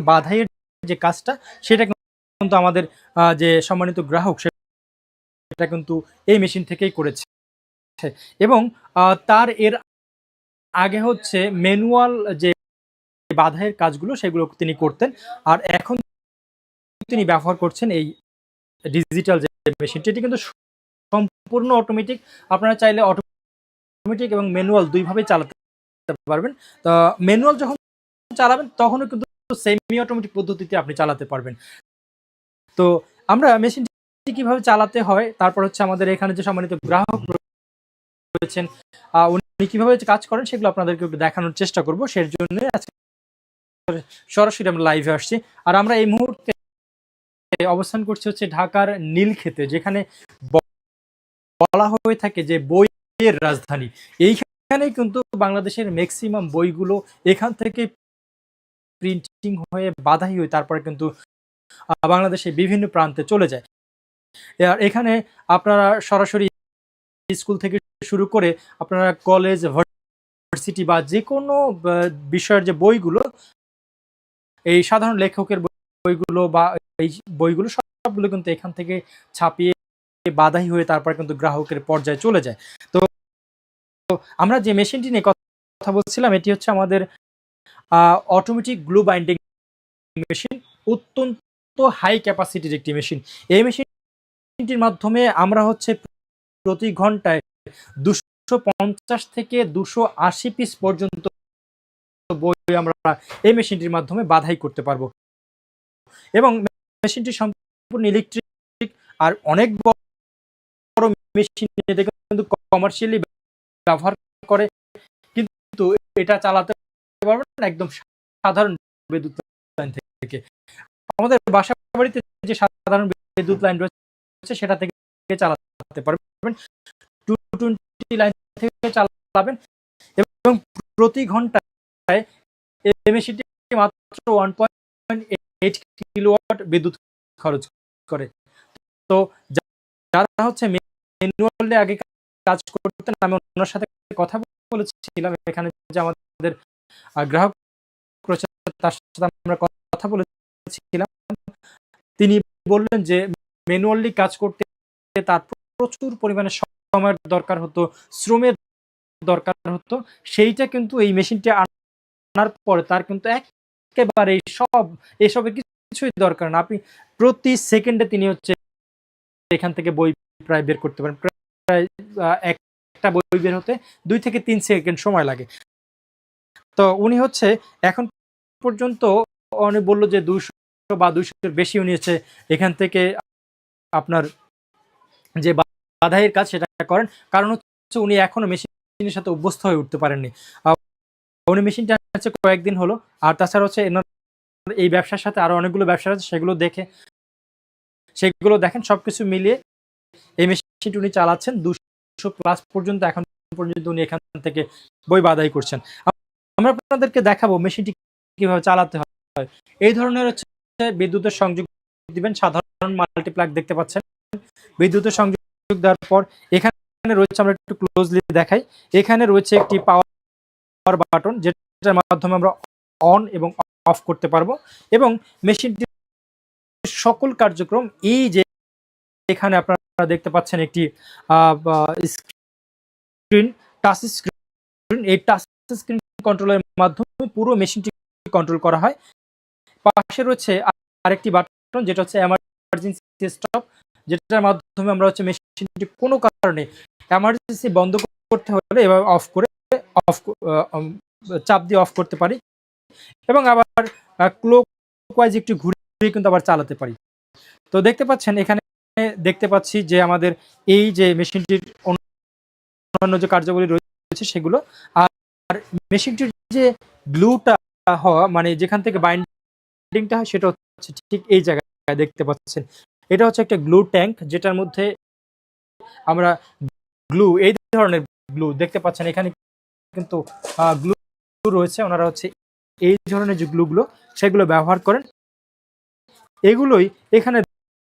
বাধাইয়ের যে কাজটা সেটা কিন্তু আমাদের যে সম্মানিত গ্রাহক সেটা কিন্তু এই মেশিন থেকেই করেছে। এবং তার এর আগে হচ্ছে ম্যানুয়াল যে বাধাইয়ের কাজগুলো সেগুলো তিনি করতেন। আর এখন তিনি ব্যবহার করছেন এই ডিজিটাল যে মেশিনটি, এটি কিন্তু সম্পূর্ণ অটোমেটিক। আপনারা চাইলে অটোমেটিক এবং ম্যানুয়াল ২ ভাবেই চালাতে পারবেন। তো ম্যানুয়াল যখন চালাবেন তখনও কিন্তু সেমি অটোমেটিক পদ্ধতিতে আপনি চালাতে পারবেন। তো আমরা মেশিনটি কিভাবে চালাতে হয়, তারপর হচ্ছে আমাদের এখানে যে সম্মানিত গ্রাহক রয়েছেন উনি কিভাবে কাজ করেন সেগুলো আপনাদেরকে একটু দেখানোর চেষ্টা করব। সেই জন্য আজকে সরাসরি আমরা লাইভে আসছি। আর আমরা এই মুহূর্তে অবস্থান করছি হচ্ছে ঢাকার নীলক্ষেতে, যেখানে বলা হয়ে থাকে যে বইয়ের রাজধানী। এইখানেই কিন্তু বাংলাদেশের ম্যাক্সিমাম বইগুলো এখান থেকে প্রিন্টিং হয়ে বাধাই হয়ে তারপরে কিন্তু বাংলাদেশের বিভিন্ন প্রান্তে চলে যায়। আর এখানে আপনারা সরাসরি স্কুল থেকে শুরু করে আপনারা কলেজ, ভার্সিটি বা যে কোনো বিষয়ের যে বইগুলো, এই সাধারণ লেখকের বইগুলো বা এই বইগুলো সবগুলো কিন্তু এখান থেকে ছাপিয়ে বাধাই হয়ে তারপর কিন্তু গ্রাহকের পর্যায়ে চলে যায়। তো আমরা যে মেশিনটি নিয়ে কথা বলছিলাম এটি হচ্ছে আমাদের অটোমেটিক গ্লু বাইন্ডিং মেশিন। অত্যন্ত হাই ক্যাপাসিটির একটি মেশিন। এই মেশিনটির মাধ্যমে আমরা হচ্ছে প্রতি ঘন্টায় 250 থেকে 280 পিস পর্যন্ত বই আমরা এই মেশিনটির মাধ্যমে বাধাই করতে পারবো। এবং মেশিনটি সম্পূর্ণ ইলেকট্রিক আর অনেক বড় মেশিন কিন্তু কমার্শিয়ালি ব্যবহার করে, কিন্তু এটা চালাতে পারবেন একদম সাধারণ বিদ্যুৎ লাইন থেকে। আমাদের বাসা বাড়িতে যে সাধারণ বিদ্যুৎ লাইন রয়েছে সেটা থেকে চালাতে পারবেন। 220 লাইন থেকে চালাবেন এবং প্রতি ঘন্টায় এই মেশিনটি মাত্র 1.8 কিলোওয়াট বিদ্যুৎ খরচ করে। তো যারা হচ্ছে ম্যানুয়ালি আগে কাজ করতেন, আমি ওনার সাথে কথা বলেছিলাম, এখানে যে আমাদের গ্রাহক রয়েছে তার সাথে আমরা কথা বলেছিলাম। তিনি বললেন যে ম্যানুয়ালি কাজ করতে তার প্রচুর পরিমাণে সময়ের দরকার হতো, শ্রমের দরকার হতো। সেইটা কিন্তু এই মেশিনটি আনার পরে তার কিন্তু একেবারে এসবের কিছুই দরকার না। আপনি প্রতি সেকেন্ডে তিনি হচ্ছে এখান থেকে বই প্রায় বের করতে পারেন। প্রায় একটা বই বের হতে 2 থেকে 3 সেকেন্ড সময় লাগে। তো উনি হচ্ছে এখন পর্যন্ত উনি বলল যে 200 বা 200-এর বেশি উনি হচ্ছে এখান থেকে আপনার যে বাধাইয়ের কাজ সেটা করেন। কারণ হচ্ছে উনি এখনো মেশিনের সাথে অভ্যস্ত হয়ে উঠতে পারেননি। উনি মেশিনটা হচ্ছে কয়েকদিন হলো। আর তাছাড়া হচ্ছে এই ব্যবসার সাথে আরো অনেকগুলো ব্যবসা আছে, সেগুলো দেখেন সবকিছু মিলিয়ে এই মেশিনটি উনি চালাচ্ছেন 200 প্লাস পর্যন্ত এখন পর্যন্ত উনি এখান থেকে বই বাধাই করছেন। আমরা আপনাদেরকে দেখাবো মেশিনটি কিভাবে চালাতে হয়। এই ধরনের হচ্ছে বিদ্যুতের সংযোগ দিবেন, সাধারণ মাল্টিপ্লাগ দেখতে পাচ্ছেন। বিদ্যুতের সংযোগ দেওয়ার পর এখানে রয়েছে, আমরা একটু ক্লোজলি দেখাই, এখানে রয়েছে একটি পাওয়ার বাটন, যেটার মাধ্যমে আমরা অন এবং অফ করতে পারবো। এবং মেশিনটির সকল কার্যক্রম এই যে এখানে আপনারা দেখতে পাচ্ছেন একটি স্ক্রিন, টাচ স্ক্রিন। এই টাচ স্ক্রিন কন্ট্রোলের মাধ্যমে পুরো মেশিনটি কন্ট্রোল করা হয়। পাশে রয়েছে আরেকটি বাটন, যেটা হচ্ছে এমার্জেন্সি স্টপ, যেটার মাধ্যমে আমরা হচ্ছে মেশিনটি কোনো কারণে এমার্জেন্সি বন্ধ করতে হলে এভাবে চাপ দিয়ে অফ করতে পারি। এবং আবার ক্লকওয়াইজ একটু ঘুরিয়ে কিন্তু আবার চালাতে পারি। তো দেখতে পাচ্ছেন, এখানে দেখতে পাচ্ছি যে আমাদের এই যে মেশিনটির অন্যান্য যে কার্যাবলী রয়েছে সেগুলো। আর মেশিনটির যে গ্লুটা হওয়া, মানে যেখান থেকে বাইন্ডিংটা হয়, সেটা হচ্ছে ঠিক এই জায়গায় দেখতে পাচ্ছেন। এটা হচ্ছে একটা গ্লু ট্যাঙ্ক, যেটার মধ্যে আমরা গ্লু, এই ধরনের গ্লু দেখতে পাচ্ছেন। এখানে কিন্তু গ্লু রয়েছে, ওনারা হচ্ছে এই ধরনের যে গ্লুগুলো সেগুলো ব্যবহার করেন। এগুলোই এখানে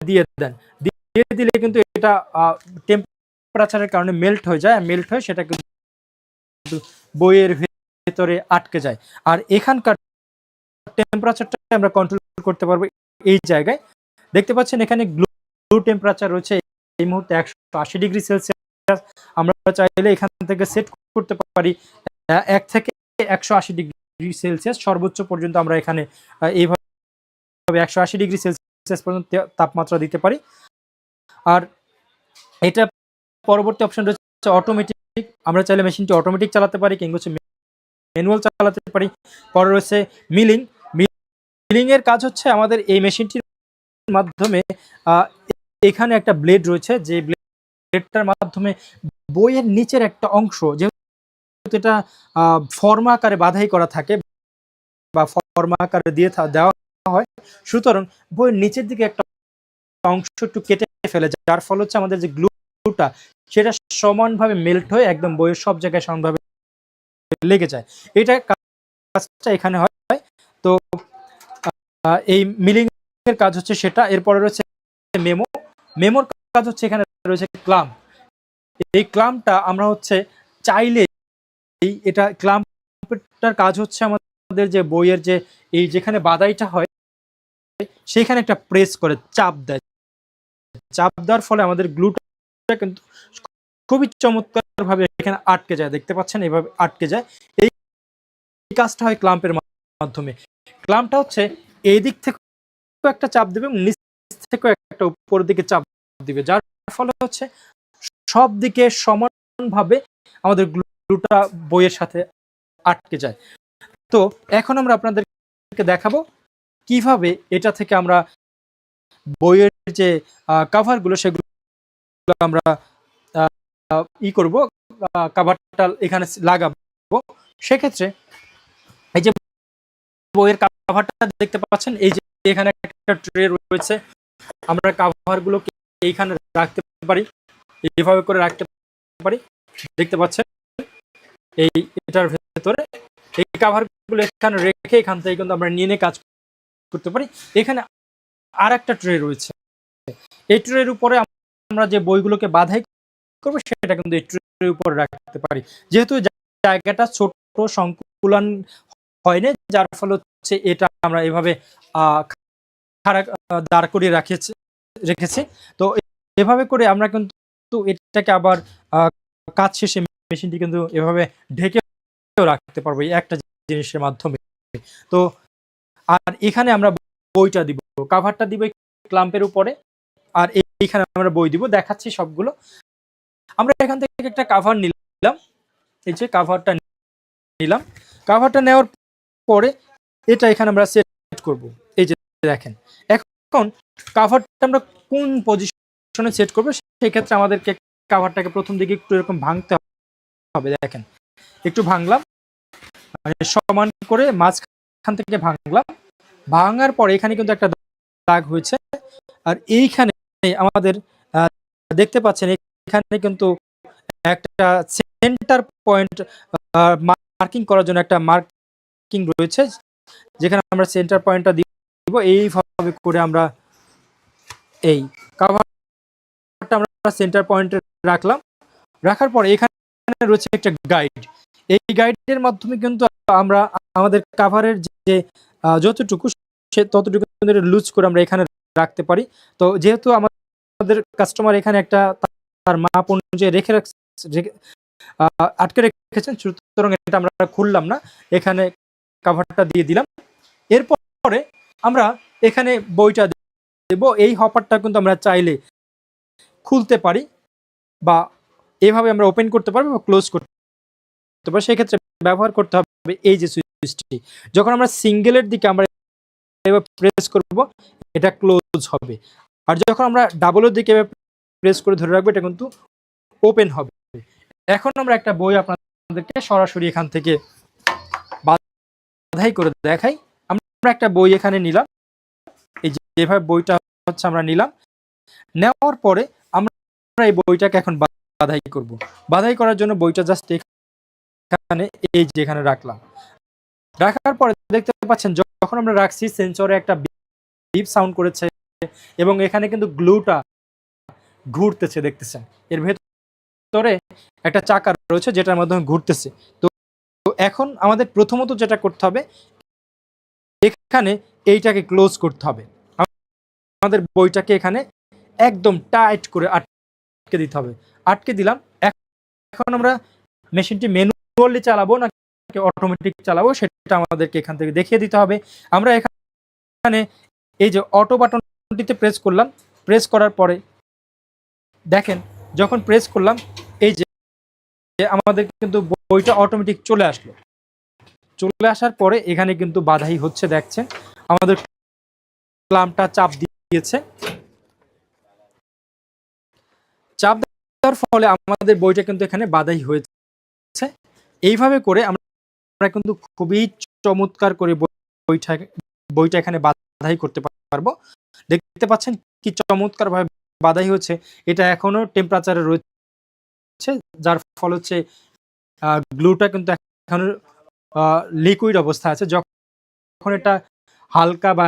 দিয়ে দেন, দিয়ে দিলে কিন্তু এটা টেম্পারেচারের কারণে মেল্ট হয়ে যায়। মেল্ট হয়ে সেটা কিন্তু বইয়ের ভেতরে আটকে যায়। আর এখানকার টেম্পারেচারটা আমরা কন্ট্রোল করতে পারবো এই জায়গায়। দেখতে পাচ্ছেন এখানে গ্লু টেম্পারেচার রয়েছে এই মুহূর্তে 180°C। আমরা চাইলে এখান থেকে সেট করতে পারি 1 থেকে 180°C সর্বোচ্চ পর্যন্ত আমরা এখানে এইভাবে 180°C পর্যন্ত তাপমাত্রা দিতে পারি। আর এটা পরবর্তী অপশন রয়েছে অটোমেটিক। আমরা চাইলে মেশিনটি অটোমেটিক চালাতে পারি কিংবা হচ্ছে ম্যানুয়াল চালাতে পারি। পরে রয়েছে মিলিং। মিলিং এর কাজ হচ্ছে আমাদের এই মেশিনটির মাধ্যমে এখানে একটা ব্লেড রয়েছে, যে ব্লেডটার মাধ্যমে বইয়ের নিচের একটা অংশ, যেহেতু এটা ফর্মা আকারে বাধাই করা থাকে বা ফর্মা আকারে দিয়ে দেওয়া হয়, সুতরাং বইয়ের নিচের দিকে একটা অংশ একটু কেটে ফেলে, যার ফলে হচ্ছে আমাদের যে গ্লুটা সেটা সমানভাবে মেল্ট হয়ে একদম বইয়ের সব জায়গায় সমানভাবে লেগে যায়। এটা কাজটা এখানে হয়। তো এই মিলিং এর কাজ হচ্ছে সেটা। এরপরে রয়েছে মেমো। মেমোর কাজ হচ্ছে এখানে রয়েছে ক্লাম্প। এই ক্লাম্পটা আমরা হচ্ছে চাইলে এটা ক্লাম্পটার কাজ হচ্ছে আমাদের যে বইয়ের যে এই যেখানে বাদাইটা হয় সেখানে একটা প্রেস করে চাপ দেয়। চাপ দেওয়ার ফলে আমাদের গ্লুটা কিন্তু খুবই চমৎকার ভাবে এখানে আটকে যায়। দেখতে পাচ্ছেন এইভাবে আটকে যায়। এই কাজটা হয় ক্লাম্পের মাধ্যমে। ক্লাম্পটা হচ্ছে এই দিক থেকে একটা চাপ দেবে এবং নিচ থেকে একটা উপরের দিকে চাপ দিবে, যার ফলে হচ্ছে সব দিকে সমানভাবে আমাদের গ্লুটা বইয়ের সাথে আটকে যায়। তো এখন আমরা আপনাদেরকে দেখাবো কিভাবে এটা থেকে আমরা বইয়ের যে কভারগুলো সেগুলো আমরা করব, কভারটা এখানে লাগাবো। সেক্ষেত্রে এই যে বইয়ের কভারটা দেখতে পাচ্ছেন, এই যে এখানে একটা ট্রে রয়েছে, আমরা কভারগুলোকে এইখানে রাখতে পারি, এইভাবে করে রাখতে পারি। দেখতে পাচ্ছেন এই এটার ভেতরে এই কভারগুলো এখানে রেখে এখান থেকে কিন্তু আমরা নিয়ে কাজ করতে পারি। এখানে আর একটা ট্রে রয়েছে, এই ট্রের উপরে আমরা যে বইগুলোকে বাধাই করবো সেটা কিন্তু এই ট্রের উপরে রাখতে পারি। যেহেতু জায়গাটা ছোট সংকুলন হয়নি, যার ফলে হচ্ছে এটা আমরা এভাবে দাঁড় করিয়ে রেখেছি। তো এভাবে করে আমরা কিন্তু এটাকে আবার কাজ শেষে মেশিনটি কিন্তু এভাবে ঢেকেও রাখতে পারবো এই একটা জিনিসের মাধ্যমে। তো আর এখানে আমরা বইটা দিব, কভারটা দিব ক্লাম্পের উপরে, আর এইখানে আমরা বই দিব। দেখাচ্ছি সবগুলো। আমরা এখান থেকে একটা কভার নিলাম, এই যে কভারটা নিলাম। কভারটা নেওয়ার পরে এটা এখানে আমরা সেট করব। এই যে দেখেন, এখন কভারটা আমরা কোন পজিশনে সেট করব, সেই ক্ষেত্রে আমাদেরকে কভারটাকে প্রথম দিকে একটু এরকম ভাঙতে হবে। দেখেন, একটু ভাঙলাম, মানে সমান করে মাঝখান থেকে ভাঙলাম। ভাঙার পরে এখানে কিন্তু একটা দাগ হয়েছে, আর এইখানে আমাদের দেখতে পাচ্ছেন এখানে কিন্তু একটা সেন্টার পয়েন্ট মার্কিং করার জন্য একটা মার্কিং রয়েছে, যেখানে আমরা সেন্টার পয়েন্টটা দিব। এইভাবে করে আমরা এই কভারটা আমরা সেন্টার পয়েন্টে রাখলাম। রাখার পরে এখানে রয়েছে একটা গাইড। এই গাইডের মাধ্যমে কিন্তু আমরা আমাদের কভারের যে যতটুকু সে ততটুকু লুজ করে আমরা এখানে রাখতে পারি। তো যেহেতু আমাদের কাস্টমার এখানে একটা তার মাপ অনুযায়ী আটকে রেখেছেন, সুতরাং এটা আমরা খুললাম না, এখানে কভারটা দিয়ে দিলাম। এরপরে আমরা এখানে বইটা দেব। এই হপারটা কিন্তু আমরা চাইলে খুলতে পারি বা এভাবে আমরা ওপেন করতে পারবো বা ক্লোজ করতে পারি। সেক্ষেত্রে ব্যবহার করতে হবে এই যে সুইচটি। যখন আমরা সিঙ্গেলের দিকে আমরা এভাবে প্রেস করব, এটা ক্লোজ হবে, আর যখন আমরা ডাবলের দিকে প্রেস করে ধরে রাখবো, এটা কিন্তু ওপেন হবে। এখন আমরা একটা বই আপনাদেরকে সরাসরি এখান থেকে বাধাই করে দেখাই। আমরা একটা বই এখানে নিলাম, এই যে যেভাবে বইটা হচ্ছে আমরা নিলাম। নেওয়ার পরে আমরা এই বইটাকে এখন বাধাই করব। বাধাই করার জন্য বইটা জাস্ট এখানে এই যে এখানে রাখলাম। রাখার পরে দেখতে পাচ্ছেন যখন আমরা রাখছি সেন্সরে একটা বিপ সাউন্ড করেছে এবং এখানে কিন্তু গ্লুটা ঘুরতেছে, দেখতেছেন এর ভেতরে একটা চাকা রয়েছে যেটার মাধ্যমে ঘুরতেছে। তো এখন আমাদের প্রথমত যেটা করতে হবে, এখানে এইটাকে ক্লোজ করতে হবে। আমাদের বইটাকে এখানে একদম টাইট করে আটকে দিতে হবে। আটকে দিলাম। এখন আমরা মেশিনটি ম্যানুয়ালি চালাবো নাকি অটোমেটিক চালাবো সেটা আমাদেরকে এখান থেকে দেখিয়ে দিতে হবে। আমরা এখানে এই যে অটো বাটনটিতে প্রেস করলাম। প্রেস করার পরে দেখেন যখন প্রেস করলাম এই যে আমাদের কিন্তু বইটা অটোমেটিক চলে আসলো। চলে আসার পরে এখানে কিন্তু বাধাই হচ্ছে, দেখছেন আমাদের ক্লাম্পটা চাপ দিয়েছে। চাপ দেওয়ার ফলে আমাদের বইটা কিন্তু এখানে বাধাই হয়েছে। এইভাবে করে আমরা কিন্তু খুবই চমৎকার করে বইটা এখানে বাধাই করতে পারবো। দেখতে পাচ্ছেন কি চমৎকার ভাবে বাধাই হচ্ছে। এটা এখনো টেম্পারেচারে রয়েছে, যার ফলে হচ্ছে গ্লুটা কিন্তু এখনো লিকুইড অবস্থা আছে। যখন এটা হালকা বা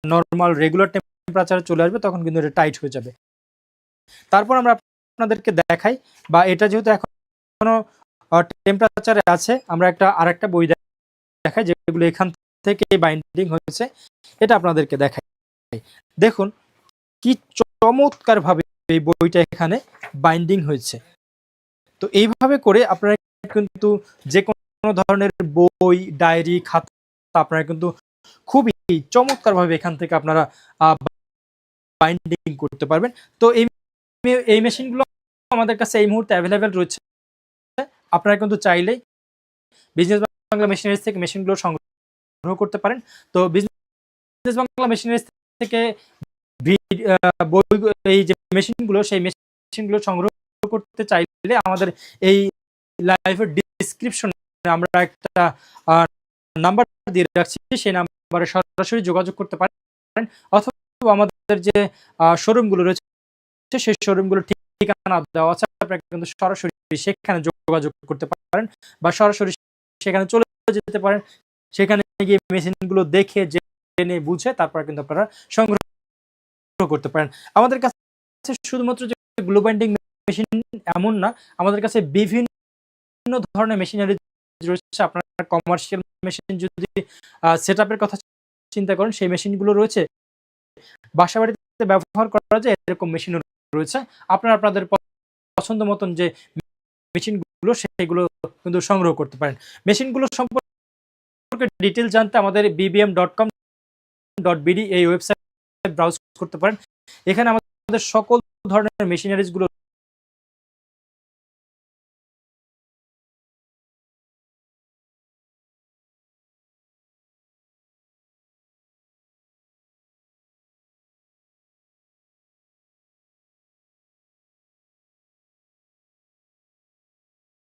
নরমাল রেগুলার টেম্পারেচারে চলে আসবে তখন কিন্তু এটা টাইট হয়ে যাবে। তারপর আমরা আপনাদেরকে দেখাই, বা এটা যেহেতু এখনো টেম্পারেচারে আছে, আমরা আরেকটা বই দেখাই যেগুলো এখান থেকে বাইন্ডিং হয়েছে, এটা আপনাদেরকে দেখাই। দেখুন কি চমৎকার ভাবে এই বইটা এখানে বাইন্ডিং হয়েছে। তো এইভাবে করে আপনারা কিন্তু যে কোনো ধরনের বই, ডায়েরি, খাতা আপনারা কিন্তু খুবই চমৎকার ভাবে এখান থেকে আপনারা বাইন্ডিং করতে পারবেন। তো এই মেশিনগুলো আমাদের কাছে এই মুহূর্তে অ্যাভেলেবেল রয়েছে। আপনারা কিন্তু চাইলেই বিজনেস বাংলা মেশিনারিজ থেকে মেশিনগুলো সংগ্রহ করতে পারেন। তো বিজনেস বাংলা মেশিনারিজ থেকে বই, এই যে মেশিনগুলো, সেই মেশিনগুলো সংগ্রহ করতে চাইলে আমাদের এই লাইভের ডিসক্রিপশনে আমরা একটা নাম্বার দিয়ে রাখছি, সেই নাম্বারে সরাসরি যোগাযোগ করতে পারেন, অথবা আমাদের যে শোরুমগুলো রয়েছে সেই শোরুমগুলোর ঠিকানা দেওয়া আছে, আপনারা কিন্তু সরাসরি সেখানে যোগাযোগ করতে পারেন বা সরাসরি সেখানে চলে যেতে পারেন। সেখানে গিয়ে মেশিনগুলো দেখে জেনে বুঝে তারপর কিন্তু আপনারা সংগ্রহ করতে পারেন। আমাদের কাছে শুধুমাত্র যে গ্লু বাইন্ডিং মেশিন এমন না, আমাদের কাছে বিভিন্ন ধরনের মেশিনারি রয়েছে। আপনার কমার্শিয়াল মেশিন যদি সেটআপের কথা চিন্তা করেন, সেই মেশিনগুলো রয়েছে। বাসাবাড়িতে ব্যবহার করা যায় এরকম মেশিনও রয়েছে। আপনারা আপনাদের পছন্দ মতন যে মেশিনগুলো সেগুলো কিন্তু সংগ্রহ করতে পারেন। মেশিনগুলো সম্পর্কে ডিটেইলস জানতে আমাদের bbm.com.bd এই ওয়েবসাইট ব্রাউজ করতে পারেন। এখানে আমাদের সকল ধরনের মেশিনারিজ গুলো